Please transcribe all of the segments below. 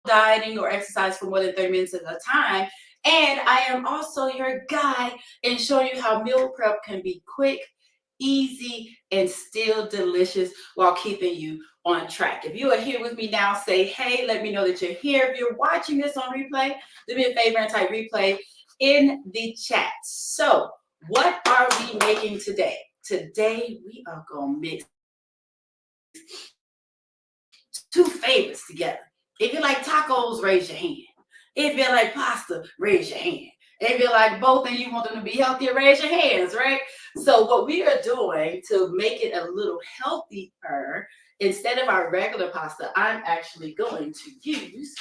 dieting or exercise for more than 30 minutes at a time. And I am also your guide in showing you how meal prep can be quick, easy, and still delicious while keeping you on track. If you are here with me now, say hey, let me know that you're here. If you're watching this on replay, do me a favor and type replay in the chat. So, what are we making today? Today, we are going to mix two favorites together. If you like tacos, raise your hand. If you like pasta, raise your hand. If you like both and you want them to be healthier, raise your hands, right? So what we are doing to make it a little healthier, instead of our regular pasta, I'm actually going to use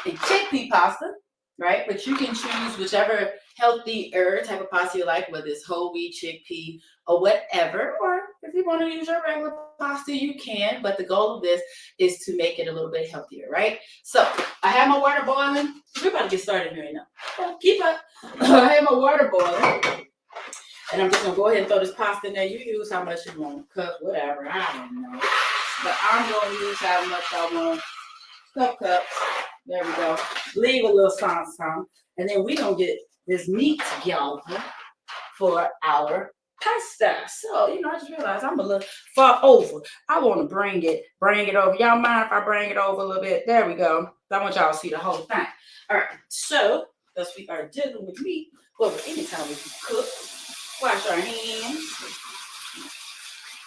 a chickpea pasta, right? But you can choose whichever healthier type of pasta you like, whether it's whole wheat, chickpea, or whatever. Or if you want to use your regular pasta, you can. But the goal of this is to make it a little bit healthier, right? So I have my water boiling. We're about to get started here now. Keep up. I have my water boiling. And I'm just going to go ahead and throw this pasta in there. You use how much you want. Cup, whatever. I don't know. But I'm going to use how much I want. Cups. There we go. Leave a little some. And then we're going to get this meat together for our pasta. So, I just realized I'm a little far over. I want to bring it over. Y'all mind if I bring it over a little bit? There we go. I want y'all to see the whole thing. All right. So, because we are dealing with meat, well, anytime we can cook, wash our hands.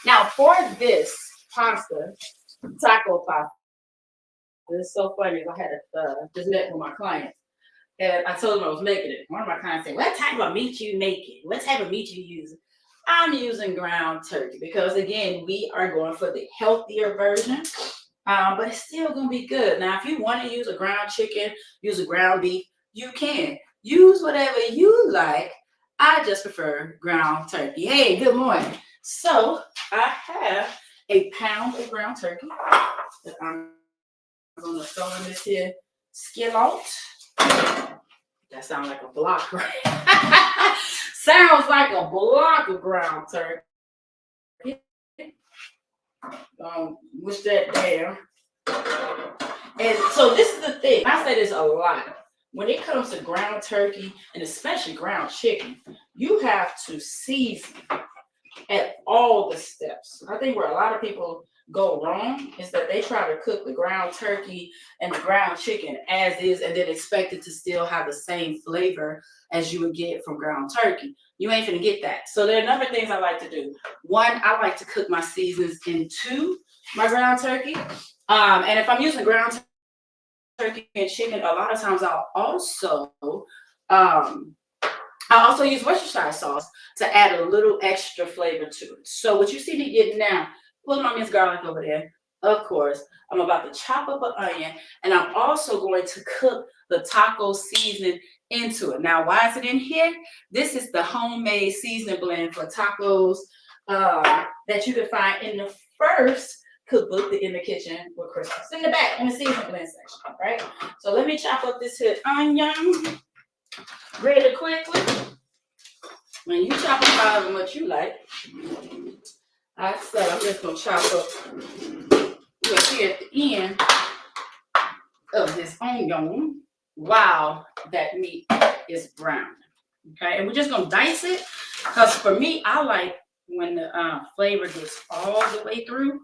Now, for this pasta, taco pasta, it's so funny. I had just met with my clients, and I told them I was making it. One of my clients said, "What type of meat you making? What type of meat you using?" I'm using ground turkey because, again, we are going for the healthier version, but it's still going to be good. Now, if you want to use a ground chicken, use a ground beef, you can. Use whatever you like. I just prefer ground turkey. Hey, good morning. So I have a pound of ground turkey that I'm going to throw in this here skillet. That sounds like a block, right? Sounds like a block of ground turkey. Wish that down. And so this is the thing. I say this a lot. When it comes to ground turkey, and especially ground chicken, you have to season at all the steps. I think where a lot of people go wrong is that they try to cook the ground turkey and the ground chicken as is and then expect it to still have the same flavor as you would get from ground turkey. You ain't gonna get that. So there are a number of things I like to do. One, I like to cook my seasonings into my ground turkey. And if I'm using ground turkey and chicken, a lot of times I'll also use Worcestershire sauce to add a little extra flavor to it. So what you see me getting now, pulling my minced garlic over there, of course, I'm about to chop up an onion, and I'm also going to cook the taco seasoning into it. Now, why is it in here? This is the homemade seasoning blend for tacos that you can find in the first cookbook, In the Kitchen with Crystal. It's in the back, in the seasoning blend section, right? So let me chop up this here onion really quickly. When you chop up however much you like, I said I'm just gonna chop up right here at the end of this onion while that meat is brown. Okay, and we're just gonna dice it because for me, I like when the flavor gets all the way through.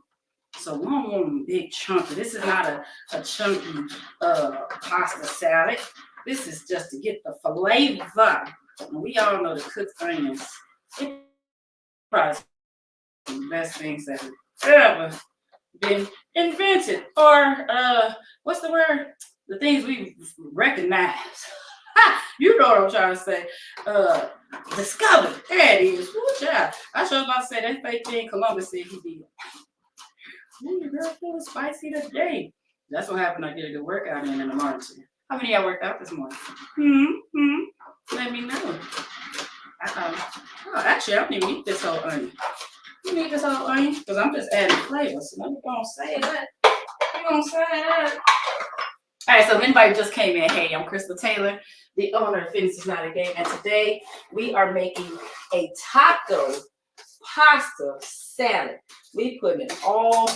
So we don't want a big chunk. This is not a chunky pasta salad. This is just to get the flavor. And we all know the cooked onions. It's probably the best things that have ever been invented. Or what's the word? The things we recognize. You know what I'm trying to say. Discovered. There it is. Good job. I was about to say that fake thing Columbus said he did. Ooh, your girl feeling spicy today. That's what happened. I get a good workout in the morning. How many of y'all worked out this morning? Let me know. Actually, I don't even eat this whole onion. You need this whole onion? Because I'm just adding flavor. So let me go and say that. All right, so if anybody just came in, hey, I'm Crystal Taylor, the owner of Fitness is Not a Game. And today we are making a taco pasta salad. We put it all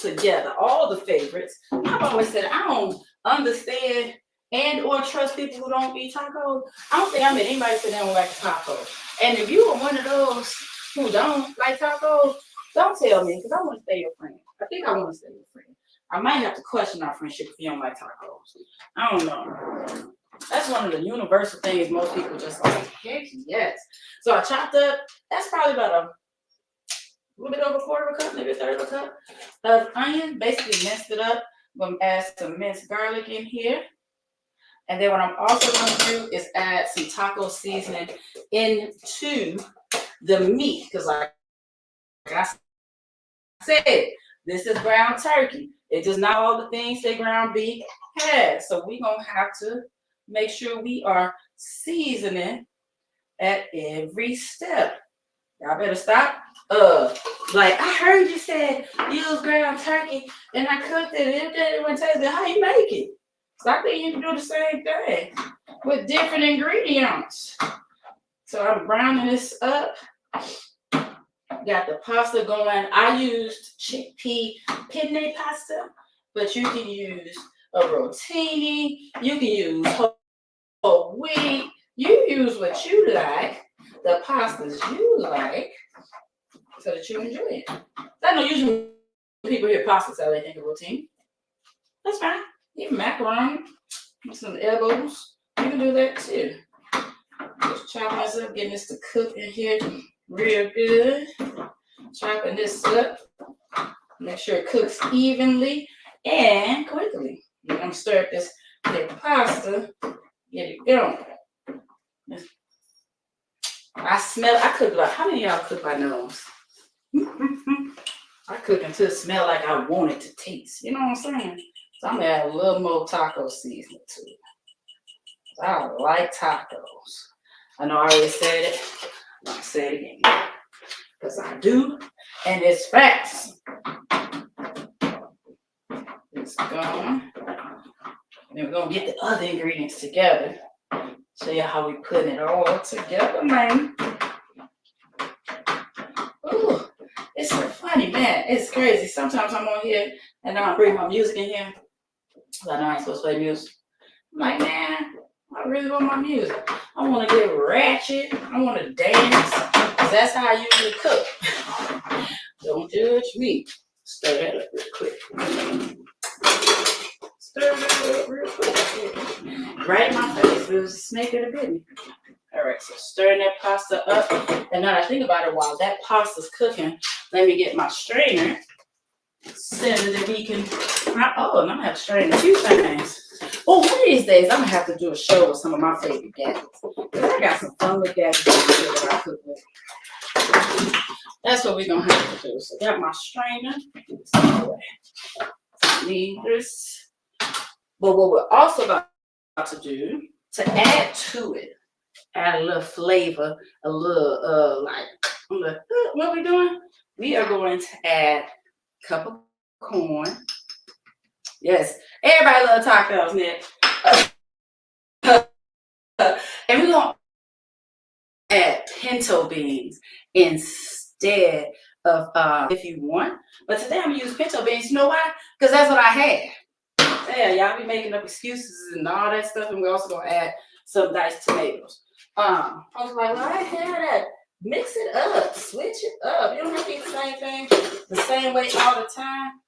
together, all the favorites. I've always said I don't understand and or trust people who don't eat tacos. I don't think I met anybody say they don't like tacos. And if you are one of those who don't like tacos, don't tell me because I want to stay your friend. I think I want to stay your friend. I might have to question our friendship if you don't like tacos. I don't know. That's one of the universal things most people just like. Heck yes. So I chopped up. That's probably about a little bit over a quarter of a cup, maybe a third of a cup of onion. Basically minced it up. I'm gonna add some minced garlic in here. And then what I'm also gonna do is add some taco seasoning into the meat. Because like I said, this is ground turkey. It's just not all the things that ground beef has. So we're gonna have to make sure we are seasoning at every step. Y'all better stop. Like I heard you said use ground turkey and I cooked it. It went taste it. How you make it? So I think you can do the same thing with different ingredients. So I'm browning this up. Got the pasta going. I used chickpea penne pasta, but you can use a rotini. You can use whole wheat. You use what you like, the pastas you like, so that you enjoy it. I know usually when people hear pasta salad, they think of rotini. That's fine. Even macaroni, some elbows, you can do that too. Just chopping this up, getting this to cook in here real good. Chopping this up, make sure it cooks evenly and quickly. I'm gonna stir up this pasta, get it going. I cook like, how many of y'all cook by nose? I cook until it smell like I want it to taste. You know what I'm saying? So I'm gonna add a little more taco seasoning to it. I like tacos. I know I already said it. I'm gonna say it again. Because I do, and it's fast. It's gone. Then we're gonna get the other ingredients together. Show you how we put it all together, man. Ooh, it's so funny, man. It's crazy. Sometimes I'm on here and I don't bring my music in here. I know I ain't supposed to play music. I'm like, man, I really want my music. I want to get ratchet. I want to dance. Because that's how I usually cook. Don't judge me. Stir that up real quick. Stir that up real quick. Right in my face. It was a snake in a bit. All right, so stirring that pasta up. And now that I think about it, while that pasta's cooking, let me get my strainer so that we can. Oh, and I'm gonna have to strain a few things. Oh, one of these days I'm gonna have to do a show with some of my favorite gadgets. I got some fun with gadgets that I cook with. That's what we're gonna have to do. So I got my strainer. Need this. But what we're also about to do to add to it, add a little flavor, a little what are we doing? We are going to add a cup of corn. Yes, everybody loves tacos, Nick. And we're gonna add pinto beans instead of if you want. But today I'm gonna use pinto beans. You know why? Because that's what I had. Yeah, y'all be making up excuses and all that stuff, and we're also gonna add some diced tomatoes. I was like, well, I had that. Mix it up, switch it up. You don't have to eat the same thing the same way all the time.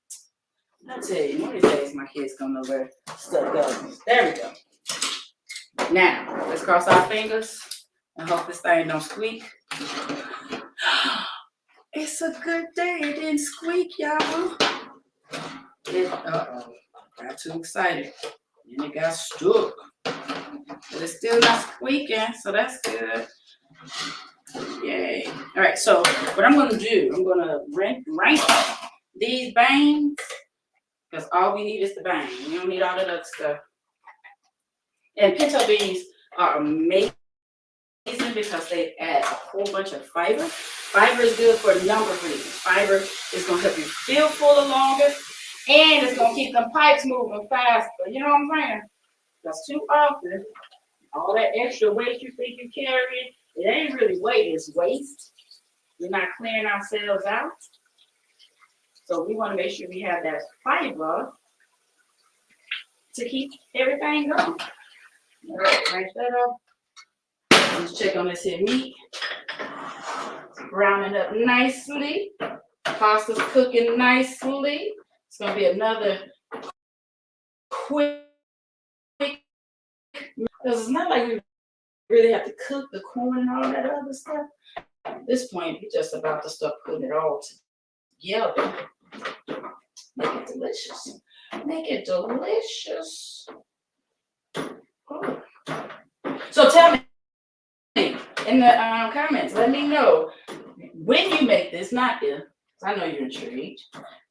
I'll tell you, one of these days my kids gonna know where stuff goes. There we go. Now, let's cross our fingers and hope this thing don't squeak. It's a good day it didn't squeak, y'all. Uh-oh, got too excited and it got stuck. But it's still not squeaking, so that's good. Yay. All right, so what I'm gonna do, I'm gonna rank these bangs, because all we need is the bang. We don't need all that other stuff. And pinto beans are amazing because they add a whole bunch of fiber. Fiber is good for a number of reasons. Fiber is going to help you feel fuller longer, and it's going to keep them pipes moving faster. You know what I'm saying? Because too often, all that extra weight you think you carry, it ain't really weight, it's waste. We're not clearing ourselves out. So we want to make sure we have that fiber to keep everything going. All right, range that up. Let's check on this here meat. Browning up nicely. Pasta's cooking nicely. It's gonna be another quick. Because it's not like we really have to cook the corn and all that other stuff. At this point, we're just about to start putting it all together. Make it delicious. Make it delicious. Oh. So tell me in the comments, let me know when you make this, not if, I know you're intrigued.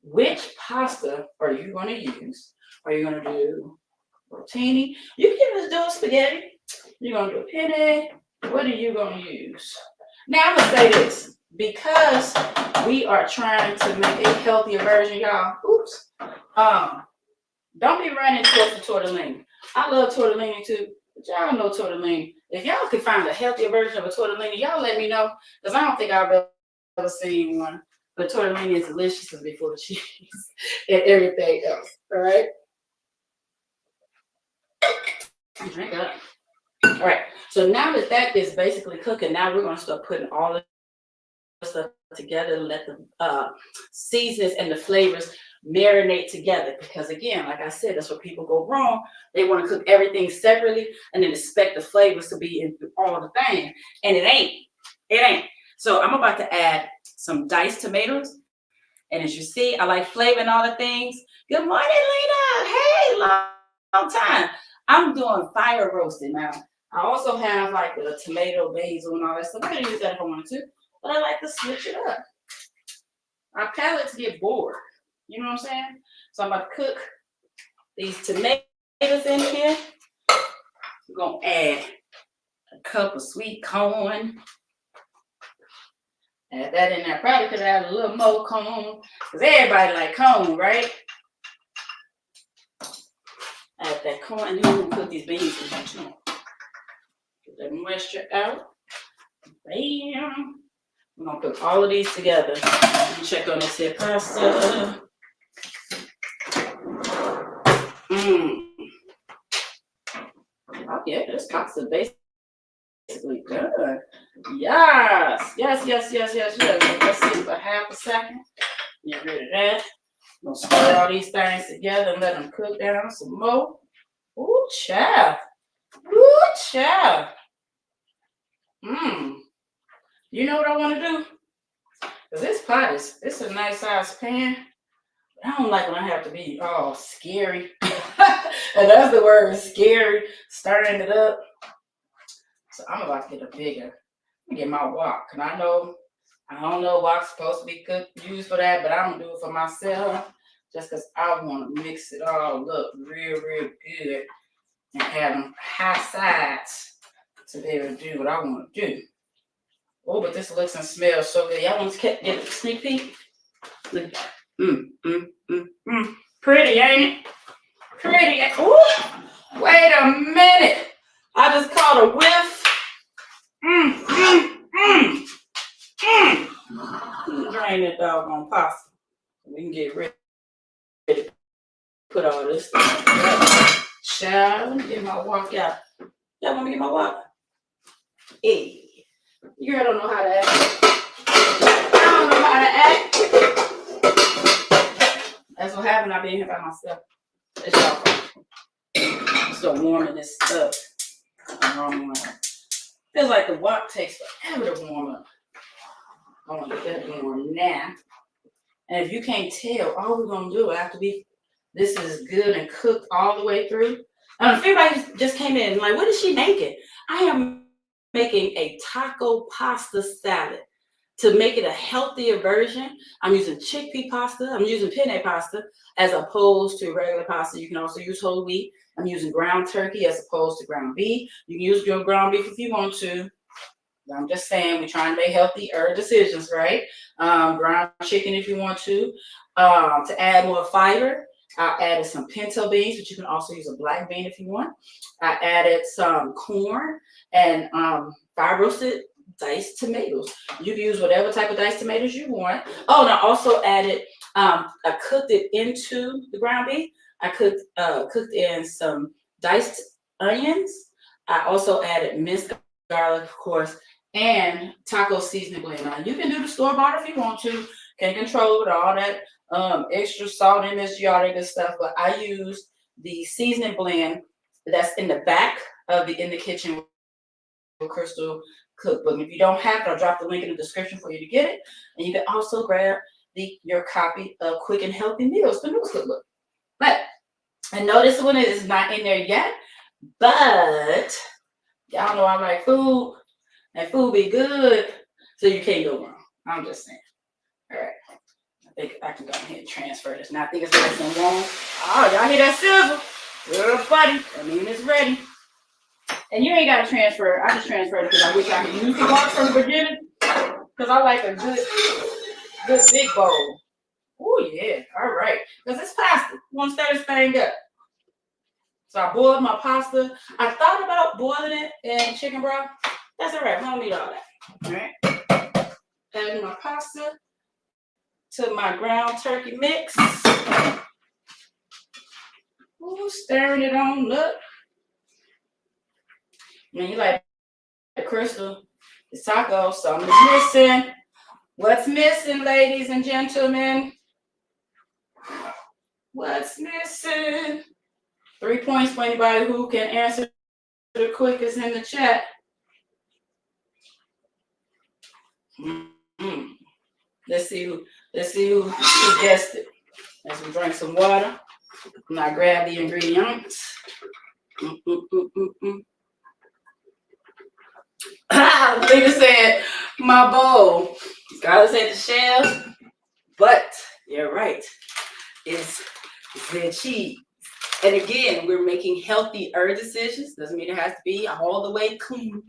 Which pasta are you going to use? Are you going to do rotini? You can just do a spaghetti. You're going to do a penne. What are you going to use? Now I'm going to say this. Because we are trying to make a healthier version, y'all. Oops. Don't be running towards the tortellini. I love tortellini too, but y'all know tortellini. If y'all can find a healthier version of a tortellini, y'all let me know. Because I don't think I've ever seen one. But tortellini is delicious before the cheese and everything else. All right? Drink up. All right. So now that that is basically cooking, now we're going to start putting all of the stuff together and let the seasonings and the flavors marinate together. Because again, like I said, that's where people go wrong. They want to cook everything separately and then expect the flavors to be in all the things. And it ain't. It ain't. So I'm about to add some diced tomatoes. And as you see, I like flavor and all the things. Good morning, Lena. Hey, long time. I'm doing fire roasting now. I also have like the tomato, basil, and all that stuff. I can use that if I wanted to, but I like to switch it up. Our palates get bored. You know what I'm saying? So I'm about to cook these tomatoes in here. I'm going to add a cup of sweet corn. Add that in there. Probably could add a little more corn, because everybody like corn, right? Add that corn, and then we're going to put these beans in there too. Get that moisture out. Bam. We're going to cook all of these together. Check on this here pasta. Oh, yeah, this pasta basically good. Yes. Let's see for half a second. Get rid of that. I'm going to stir all these things together and let them cook down some more. Ooh, child. Ooh, child. You know what I want to do? Because this pot it's a nice size pan. I don't like when I have to be all scary. And that's the word, scary, stirring it up. So I'm about to get a bigger, get my wok. And I don't know wok's supposed to be used for that, but I'm going to do it for myself just because I want to mix it all up real good and have them high sides to be able to do what I want to do. Oh, but this looks and smells so good. Y'all want to get a sneak peek? Look at that. Pretty, ain't it? Pretty. Ooh, wait a minute. I just caught a whiff. Drain that doggone pasta. We can get ready to put all this stuff together. Child, let me get my wok out. Y'all want me to get my wok? Hey. You girl don't know how to act. I don't know how to act. That's what happened. I've been here by myself. It's y'all fault. So warming this stuff. Wrong one. Feels like the wok takes forever to warm up. I want to get that warm now. And if you can't tell, all we're gonna do after this is good and cooked all the way through. If everybody just came in like, what is she making? I am making a taco pasta salad. To make it a healthier version, I'm using chickpea pasta. I'm using penne pasta as opposed to regular pasta. You can also use whole wheat. I'm using ground turkey as opposed to ground beef. You can use your ground beef if you want to. I'm just saying we're trying to make healthier decisions, right? Ground chicken if you want to. To add more fiber, I added some pinto beans, but you can also use a black bean if you want. I added some corn and fire roasted diced tomatoes. You can use whatever type of diced tomatoes you want. Oh, and I also added I cooked it into the ground beef. I cooked in some diced onions. I also added minced garlic, of course, and taco seasoning blend. Now you can do the store bought if you want to. Can control it, all that extra salt, MSG, all that good stuff. But I use the seasoning blend that's in the back of in the kitchen with Crystal cookbook. If you don't have it, I'll drop the link in the description for you to get it. And you can also grab your copy of Quick and Healthy Meals, the newest cookbook. But and notice when it is not in there yet, but y'all know I like food, and food be good, so you can't go wrong. I'm just saying. All right. I think I can go ahead and transfer this. Now I think it's nice and warm. Oh, y'all hear that sizzle? Real buddy. I mean, it's ready. And you ain't got to transfer. I just transferred it because I wish I could use the box from the beginning. Because I like a good big bowl. Oh, yeah. All right. Because it's pasta. You want to stir this thing up. So I boiled my pasta. I thought about boiling it in chicken broth. That's all right. I don't need all that. All right. Adding my pasta to my ground turkey mix. Ooh, stirring it on up. And you like Crystal, it's taco, something's missing. What's missing, ladies and gentlemen? What's missing? 3 points for anybody who can answer the quickest in the chat. Mm-hmm. Let's see who guessed it. As we drink some water, and I grab the ingredients. Lena said, my bowl. Skylar said the shells, but you're right. It's veggies. And again, we're making healthier decisions. Doesn't mean it has to be all the way clean.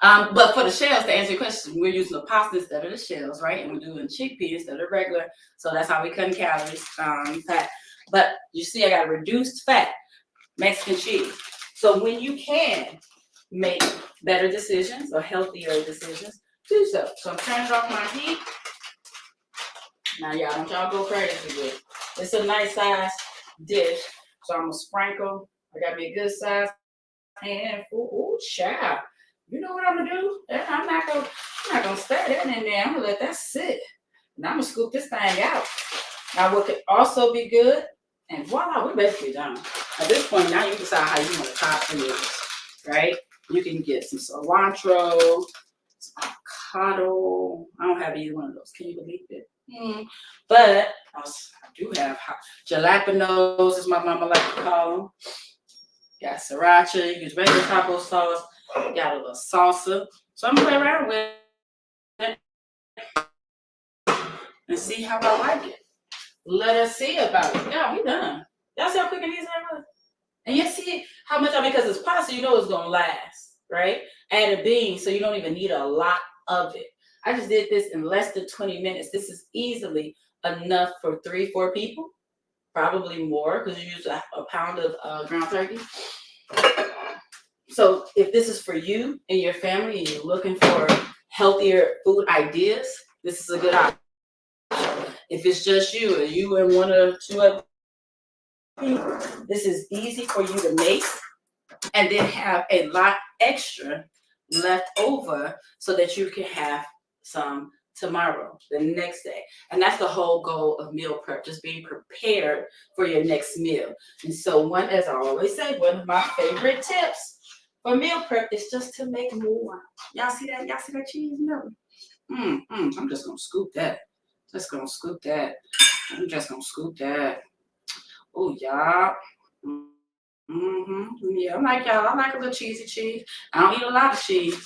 But for the shells, to answer your question, we're using the pasta instead of the shells, right? And we're doing chickpea instead of regular. So that's how we cut calories, fat. But you see, I got a reduced fat Mexican cheese. So when you can make better decisions or healthier decisions, do so. So I'm turning off my heat. Now, y'all, don't y'all go crazy with it. It's a nice size dish. So I'm going to sprinkle. I got me a good size handful. Oh, child. You know what I'm going to do? I'm not going to stir that in there. I'm going to let that sit. And I'm going to scoop this thing out. Now, what could also be good, and voila, we're basically done. At this point, now you decide how you want to top this, right? You can get some cilantro, some avocado. I don't have either one of those. Can you believe it? But I do have jalapenos, as my mama like to call them. Got sriracha. Use regular taco sauce. Got a little salsa. So I'm going to play around with it and see how I like it. Let us see about it. Yeah, we done. Y'all see how quick and easy that was? And you see how much because it's pasta, you know it's going to last, right? Add a bean, so you don't even need a lot of it. I just did this in less than 20 minutes. This is easily enough for 3-4 people, probably more because you use a pound of ground turkey. So if this is for you and your family and you're looking for healthier food ideas, this is a good option. If it's just you and you and 1 or 2 other people, this is easy for you to make and then have a lot extra left over so that you can have some tomorrow, the next day. And that's the whole goal of meal prep, just being prepared for your next meal. And so as I always say, one of my favorite tips for meal prep is just to make more. Y'all see that? Y'all see that cheese? No. I'm just gonna scoop that. I'm just gonna scoop that. Oh, y'all. Yeah, I'm like y'all. I like a little cheesy cheese. I don't eat a lot of cheese,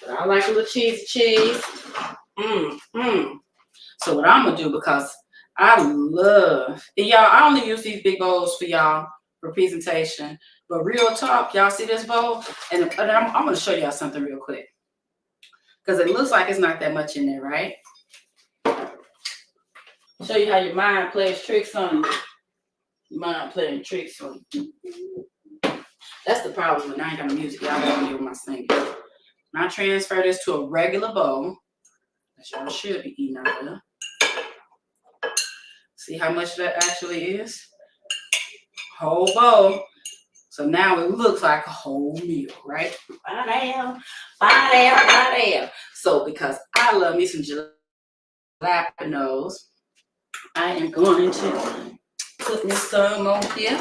but I like a little cheesy cheese. So what I'm gonna do, because I love, and y'all, I only use these big bowls for y'all for presentation. But real talk, y'all see this bowl? And I'm gonna show y'all something real quick. Because it looks like it's not that much in there, right? Show you how your mind plays tricks on you. Mind playing tricks on you. That's the problem when I ain't got no music. Y'all got me with my singing. Now I transfer this to a regular bowl, that y'all should be eating out of. See how much that actually is? Whole bowl. So now it looks like a whole meal, right? Ba-dam, ba-dam, ba-dam. So because I love me some jalapenos, I am going to put me some on here.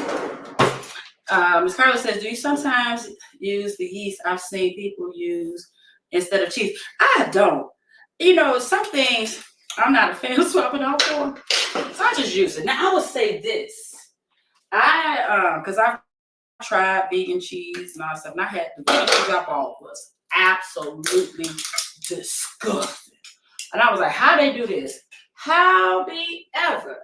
Ms. Carla says, do you sometimes use the yeast I've seen people use instead of cheese? I don't. You know, some things I'm not a fan of swapping out for, so I just use it. Now, I would say this. Because I've tried vegan cheese and all that stuff, and I had the vegan cheese I bought was absolutely disgusting. And I was like, how they do this? However,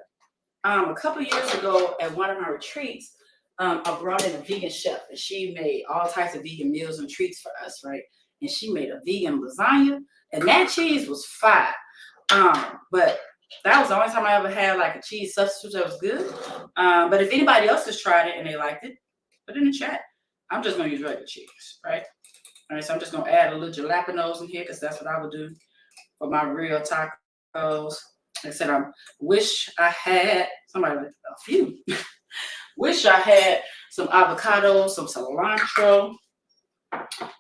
a couple years ago at one of my retreats, I brought in a vegan chef, and she made all types of vegan meals and treats for us, right? And she made a vegan lasagna, and that cheese was fire. But that was the only time I ever had like a cheese substitute that was good. But if anybody else has tried it and they liked it, put it in the chat. I'm just gonna use regular cheese, right? All right, so I'm just gonna add a little jalapenos in here because that's what I would do for my real tacos. Like I said, I wish I had somebody like a few. Wish I had some avocado, some cilantro.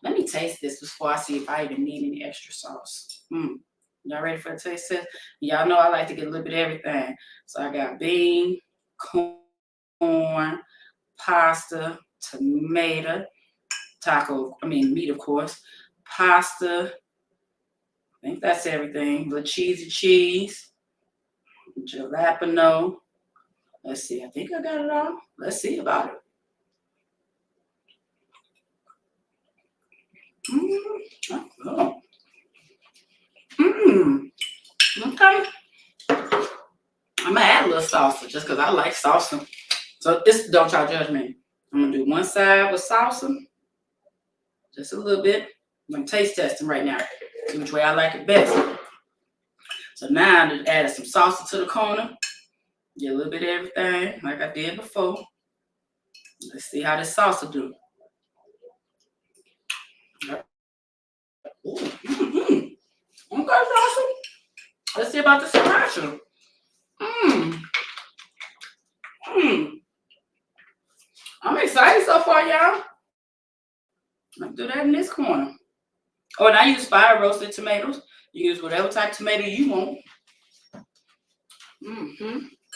Let me taste this before I see if I even need any extra sauce. Y'all ready for a taste test? Y'all know I like to get a little bit of everything. So I got bean, corn, pasta, tomato, meat, of course, pasta. I think that's everything. The cheesy cheese, jalapeno. Let's see. I think I got it all. Let's see about it. Okay. I'm gonna add a little salsa just because I like salsa. So this, don't y'all judge me. I'm gonna do one side with salsa, just a little bit. I'm taste testing right now, which way I like it best. So now I just added some salsa to the corner. Get a little bit of everything like I did before. Let's see how this salsa do. Okay, salsa. Let's see about the sriracha. I'm excited so far, y'all. Let's do that in this corner. Oh, and I use fire roasted tomatoes. You use whatever type of tomato you want.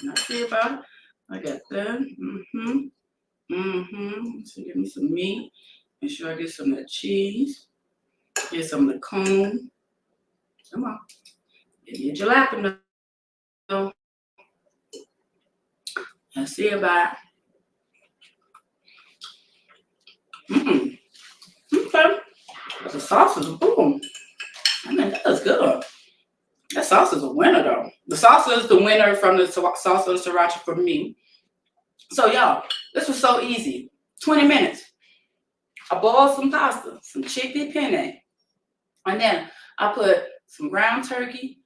Let's see about it. I got that. So give me some meat. Make sure I get some of the cheese. Get some of the corn. Come on. Get your jalapeno. Let's see about it. Okay. The sauce is boom. I mean, that is good. That sauce is a winner, though. The salsa is the winner from the salsa and sriracha for me. So, y'all, this was so easy. 20 minutes. I boiled some pasta, some chickpea penne. And then I put some ground turkey,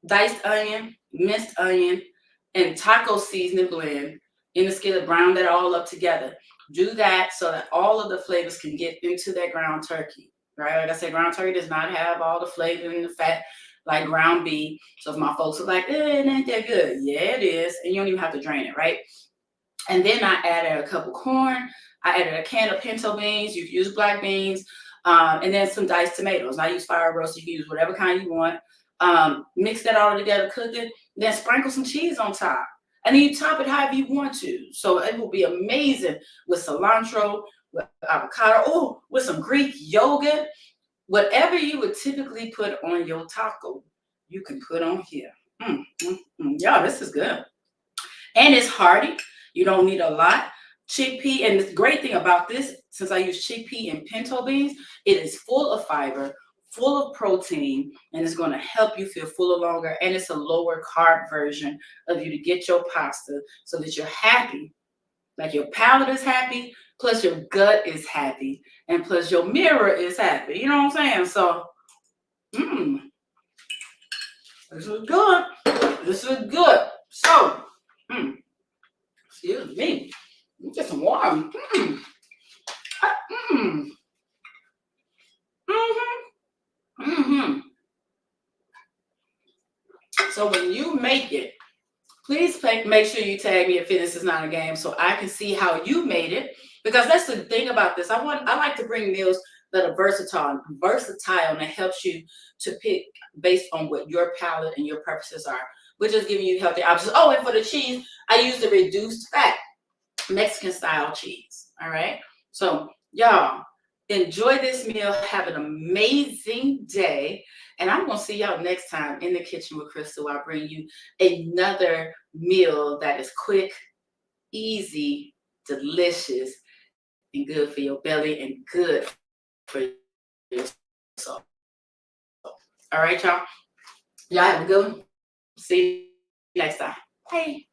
diced onion, minced onion, and taco seasoning blend in the skillet. Brown that all up together. Do that so that all of the flavors can get into that ground turkey. Right? Like I said, ground turkey does not have all the flavor and the fat like ground beef. So if my folks are like, it ain't that good. Yeah, it is. And you don't even have to drain it, right? And then I added a cup of corn. I added a can of pinto beans. You can use black beans. And then some diced tomatoes. I use fire roast. You can use whatever kind you want. Mix that all together, cook it. Then sprinkle some cheese on top. And then you top it however you want to. So it will be amazing with cilantro, with avocado, with some Greek yogurt. Whatever you would typically put on your taco, you can put on here. Yeah, this is good. And it's hearty. You don't need a lot. Chickpea, and the great thing about this, since I use chickpea and pinto beans, it is full of fiber, full of protein, and it's going to help you feel fuller longer. And it's a lower carb version of you to get your pasta so that you're happy. Like your palate is happy, plus your gut is happy, and plus your mirror is happy. You know what I'm saying? So, this is good. This is good. So, excuse me. Get some water. So when you make it, Please make sure you tag me at Fitness is Not a Game so I can see how you made it. Because that's the thing about this. I like to bring meals that are versatile, and that helps you to pick based on what your palate and your preferences are. We're just giving you healthy options. Oh, and for the cheese, I use the reduced fat Mexican style cheese. All right. So y'all enjoy this meal. Have an amazing day. And I'm going to see y'all next time in the kitchen with Crystal. I'll bring you another meal that is quick, easy, delicious, and good for your belly and good for your soul. All right, y'all. Y'all have a good one. See you next time. Hey.